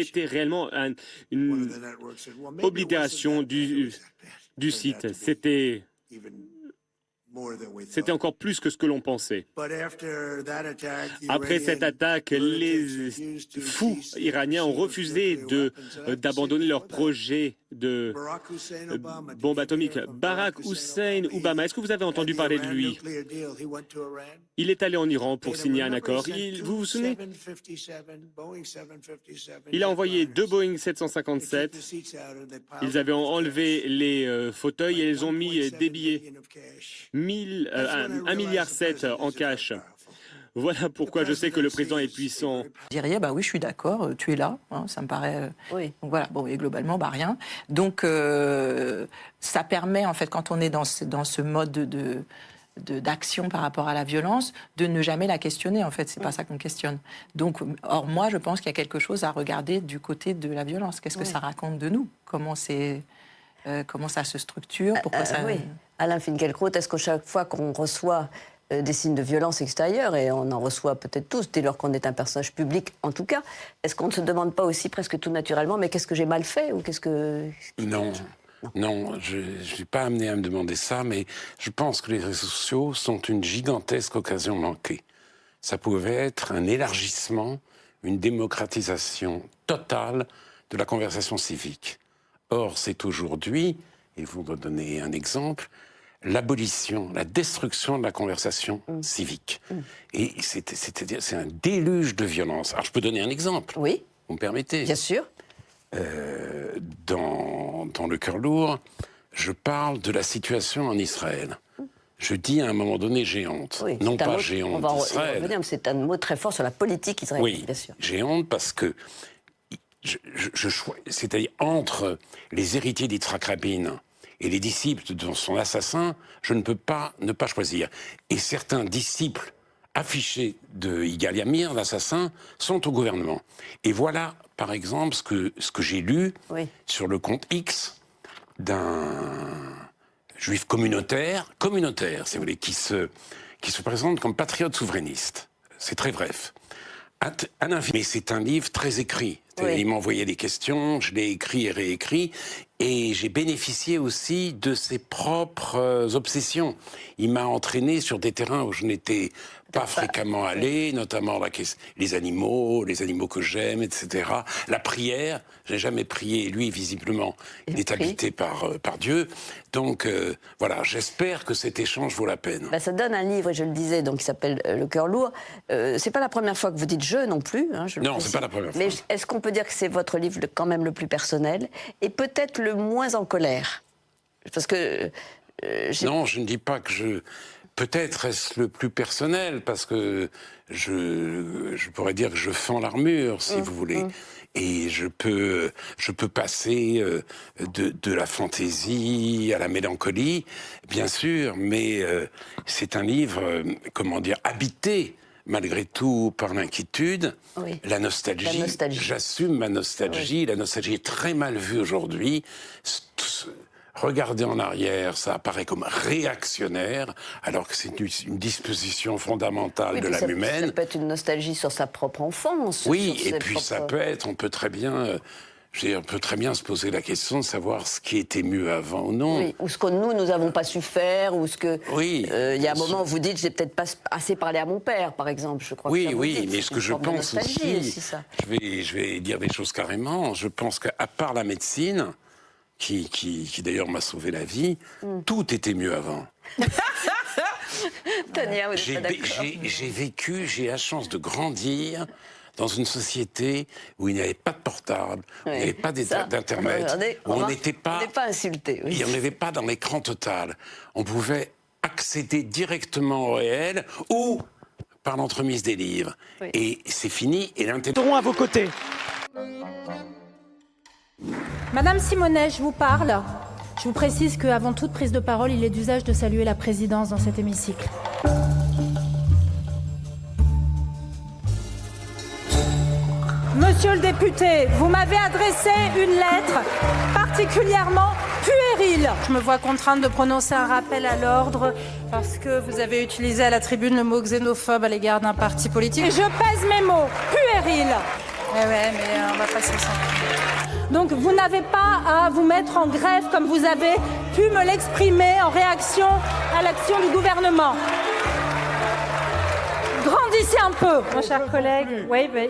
c'était réellement une oblitération du site. C'était encore plus que ce que l'on pensait. Après cette attaque, les fous iraniens ont refusé d'abandonner leur projet de bombe atomique. Barack Hussein Obama, est-ce que vous avez entendu parler de lui? Il est allé en Iran pour signer un accord. Vous vous souvenez? Il a envoyé 2 Boeing 757. Ils avaient enlevé les fauteuils et ils ont mis des billets. 1,7 milliard en cash. Voilà pourquoi je sais que le président est puissant. Vous diriez, bah oui, je suis d'accord, tu es là, hein, ça me paraît... Oui. Donc voilà, bon, et globalement, bah rien. Donc ça permet, en fait, quand on est dans ce mode d'action par rapport à la violence, de ne jamais la questionner, en fait, c'est pas ça qu'on questionne. Donc, or, moi, je pense qu'il y a quelque chose à regarder du côté de la violence. Qu'est-ce que ça raconte de nous? Comment ça se structure? Pourquoi ça... Oui. Alain Finkielkraut, est-ce qu'à chaque fois qu'on reçoit des signes de violence extérieure, et on en reçoit peut-être tous, dès lors qu'on est un personnage public en tout cas, est-ce qu'on ne se demande pas aussi presque tout naturellement, mais qu'est-ce que j'ai mal fait ou qu'est-ce que... Non, je ne suis pas amené à me demander ça, mais je pense que les réseaux sociaux sont une gigantesque occasion manquée. Ça pouvait être un élargissement, une démocratisation totale de la conversation civique. Or, c'est aujourd'hui, et vous me donnez un exemple, l'abolition, la destruction de la conversation civique. Et c'est un déluge de violence. Alors, je peux donner un exemple. Oui. Vous me permettez? Bien sûr. Dans Le Cœur lourd, je parle de la situation en Israël. Je dis à un moment donné, j'ai honte. Oui, non pas j'ai honte d'Israël. C'est un mot très fort sur la politique israélienne, oui, bien sûr. J'ai honte parce que, c'est-à-dire entre les héritiers d'Yitzhak Rabin et les disciples de son assassin, je ne peux pas ne pas choisir. Et certains disciples affichés de Yigal Amir, l'assassin, sont au gouvernement. Et voilà, par exemple, ce que j'ai lu sur le compte X d'un juif communautaire, si vous voulez, qui se présente comme patriote souverainiste. C'est très bref. Mais c'est un livre très écrit. Oui. Il m'envoyait des questions, je l'ai écrit et réécrit, et j'ai bénéficié aussi de ses propres obsessions. Il m'a entraîné sur des terrains où je n'étais pas fréquemment allé, notamment les animaux que j'aime, etc. La prière, je n'ai jamais prié, lui, visiblement, il est habité par Dieu. Donc, voilà, j'espère que cet échange vaut la peine. Ça donne un livre, je le disais, donc, qui s'appelle Le Cœur lourd. C'est pas la première fois que vous dites « je » non plus. Hein, non, c'est pas la première fois. Mais est-ce qu'on peut dire que c'est votre livre quand même le plus personnel et peut-être le moins en colère? Parce que... non, je ne dis pas que je... Peut-être est-ce le plus personnel, parce que je pourrais dire que je fends l'armure, si vous voulez. Et je peux passer de la fantaisie à la mélancolie, bien sûr, mais c'est un livre, habité, malgré tout, par l'inquiétude, la nostalgie. J'assume ma nostalgie. Oui. La nostalgie est très mal vue aujourd'hui. Regarder en arrière, ça apparaît comme réactionnaire, alors que c'est une disposition fondamentale de l'âme humaine. Ça peut être une nostalgie sur sa propre enfance. Oui, et puis ça peut être, on peut très bien se poser la question de savoir ce qui était mieux avant ou non. Oui, ou ce que nous n'avons pas su faire, ou ce que... Oui. Il y a un moment où vous dites, j'ai peut-être pas assez parlé à mon père, par exemple, je crois. Oui, mais ce que je pense aussi, je vais dire des choses carrément, je pense qu'à part la médecine... Qui d'ailleurs m'a sauvé la vie, tout était mieux avant. Tania, vous êtes pas d'accord. J'ai la chance de grandir dans une société où il n'y avait pas de portable, où il n'y avait pas d'internet, où on n'était pas insulté. Oui. Et on n'avait pas dans l'écran total. On pouvait accéder directement au réel ou par l'entremise des livres. Oui. Et c'est fini. Et seront à vos côtés. Madame Simonet, je vous parle. Je vous précise qu'avant toute prise de parole, il est d'usage de saluer la présidence dans cet hémicycle. Monsieur le député, vous m'avez adressé une lettre particulièrement puérile. Je me vois contrainte de prononcer un rappel à l'ordre parce que vous avez utilisé à la tribune le mot xénophobe à l'égard d'un parti politique. Et je pèse mes mots, puéril. ouais, mais on va pas s'en sortir. Donc vous n'avez pas à vous mettre en grève comme vous avez pu me l'exprimer en réaction à l'action du gouvernement. Grandissez un peu, mon cher collègue. Oui, oui.